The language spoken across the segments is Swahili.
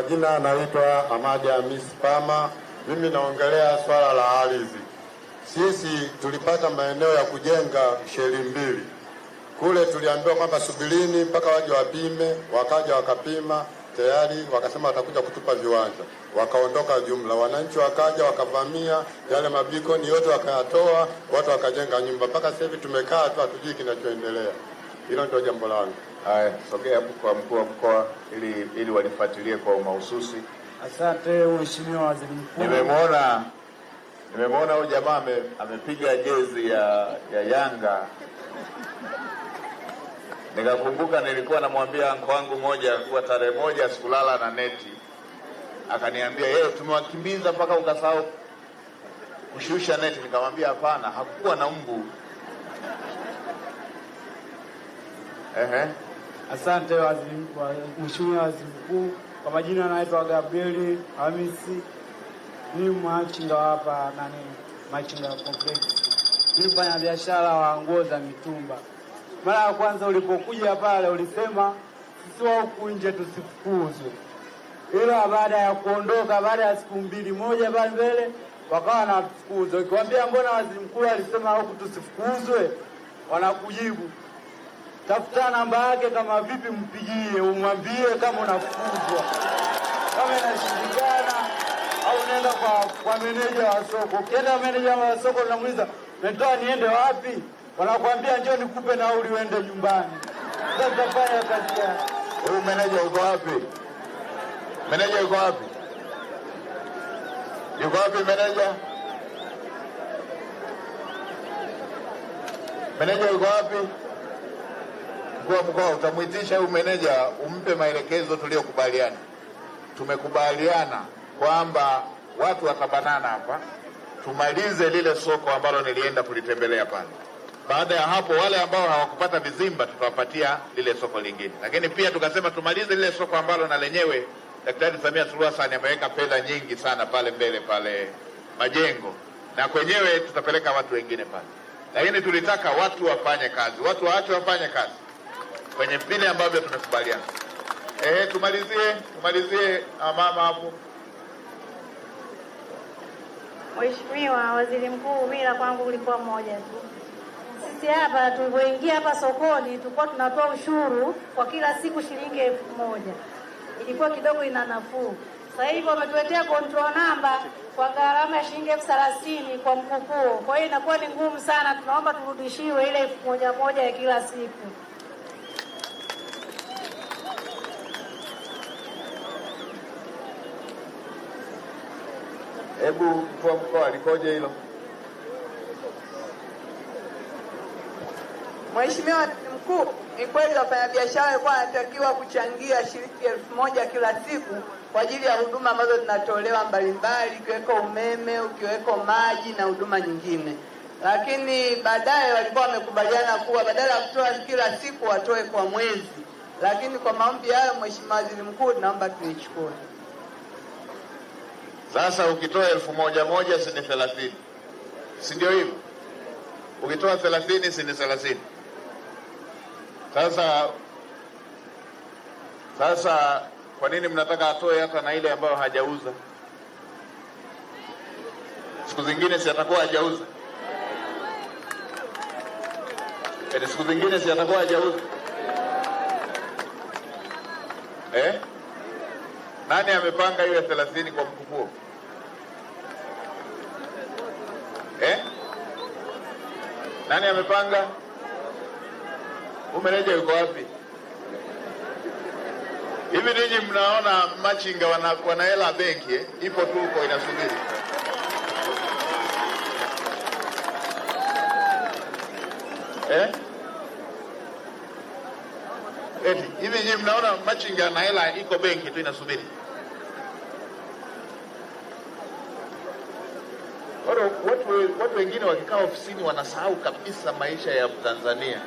majina naitwa Ahmadi Hamisi Pama. Mimi naongelea swala la ardhi. Sisi tulipata maeneo ya kujenga sheli mbili. Kule tuliambiwa kwamba subirini mpaka waje wapime, wakaja wakapima, tayari wakasema watakuja kutupa viwanja. Wakaondoka jumla. Wananchi wakaja wakavamia yale mabikoni yote wakayatoa, watu wakajenga nyumba. Mpaka sasa hivi tumekaa tu hatujui kinachoendelea. Hilo ndio jambo langu. Haya, sogea kwa mkuu wa mkoa ili walifuatilie kwa mahususi. Asante Mheshimiwa Waziri Mkuu. Nimemwona huyu jamaa amepiga jezi ya Yanga. Nikakumbuka nilikuwa namwambia anko wangu moja kwa tarehe moja sikulala na neti. Akaniambia yeye tumewakimbiza mpaka ukasahau kushusha neti. Nikamwambia hapana, hakukuwa na mbu. Asante Mheshimiwa Waziri Mkuu. Kwa majina anaitwa Gabriel Hamisi. Ni machinga hapa machinga complex. Ni mfanya biashara wa nguo za mitumba. Mara ya kwanza ulipokuja pale ulisema sisi wa huku nje tusifukuzwe. Ila baada ya kuondoka baada ya siku mbili moja pale mbele wakawa na fukuzwa. Ukiwaambia mbona Waziri Mkuu alisema huku tusifukuzwe? Wanakujibu tafuta namba yake, kama vipi mpigie umwambie kama unafukuzwa. Kama inashindikana au unaenda kwa meneja wa soko. Ukienda meneja wa soko unamuuliza, "Natoa niende wapi?" Wanakuambia njoo nikupe nauli uende nyumbani. Sasa utafanya kazi gani? Huyu meneja yuko wapi? Meneja yuko wapi? Yuko wapi meneja? Meneja yuko wapi? Mkuu wa mkoa utamuitisha huyu meneja umpe maelekezo tuliyokubaliana. Tumekubaliana kwamba watu watabanana hapa, tumalize lile soko ambalo nilienda kulitembelea pale. Baada ya hapo wale ambao hawakupata vizimba tutawapatia lile soko lingine. Lakini pia tukasema tumalize lile soko ambalo na lenyewe Daktari Samia Suluhu Hassan ameweka fedha nyingi sana pale mbele pale majengo. Na kwenyewe tutapeleka watu wengine pale. Lakini tulitaka watu wafanye kazi. Watu waache wafanye kazi kwenye vile ambavyo tumekubaliana. Tumalizie mama hapo. Mheshimiwa Waziri Mkuu, mila kwangu ulikuwa moja tu. Sisi hapa tulipoingia hapa sokoni tulikuwa tunatoa ushuru kwa kila siku shilingi 1000. Ilikuwa kidogo ina nafuu. Sasa hivi wametuletea control number kwa gharama ya shilingi 30,000 kwa mkupuo. Kwa hiyo inakuwa ni ngumu sana, tunaomba turudishiwe ile 1000 ya kila siku. Hebu mkuu wa mkoa alikoje hilo? Mheshimiwa Waziri Mkuu, ni kweli wafanyabiashara walikuwa wanatakiwa kuchangia shilingi 1000 kila siku kwa ajili ya huduma ambazo zinatolewa mbalimbali, ikiweko umeme, ukiweko maji na huduma nyingine. Lakini baadaye walikuwa wamekubaliana kuwa badala ya kutoa kila siku watoe kwa mwezi. Lakini kwa maombi hayo Mheshimiwa Waziri Mkuu, naomba tuichukue. Sasa ukitoa 1000 si ni 30. Si ndio hivyo? Ukitoa 30 si ni 30. Sasa kwa nini mnataka atoe hata na ile ambayo hajauza? Siku zingine si atakuwa hajauza. Siku zingine si atakuwa hajauza. Nani amepanga hiyo 30 kwa mkupuo? Nani amepanga? Umereje yuko wapi? Hivi ninyi mnaona machinga wana hela benki ipo tu huko inasubiri. Hivi nyinyi mnaona machinga na hela iko benki tu inasubiri. Watu wengine wakikaa ofisini wanasahau kabisa maisha ya Tanzania.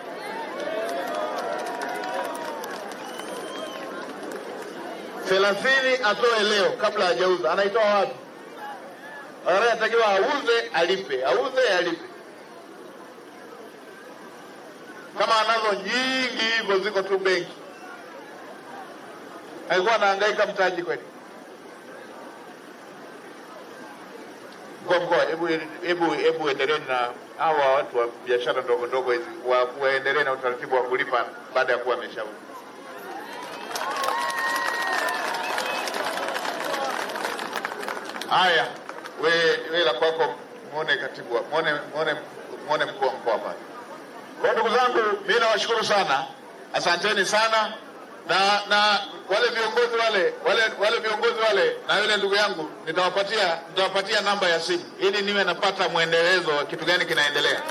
$30 atoe leo kabla hajauza. Anaitoa wapi? Anatakiwa auze alipe, auze alipe. Kama anazo nyingi hivyo ziko tu benki. Alikuwa anahangaika mtaji kweli. Mkuu wa mkoa, hebu endeleeni na hawa watu wa biashara ndogo ndogo hizi, waendelee na utaratibu wa kulipa baada ya kuwa wameshauri. Haya, we la kwako, muone katibu, muone mkuu wa mkoa pale. Kwa ndugu zangu, mimi nawashukuru sana, asanteni sana, na wale viongozi wale na yule ndugu yangu nitawapatia namba ya simu ili niwe napata mwendelezo wa kitu gani kinaendelea.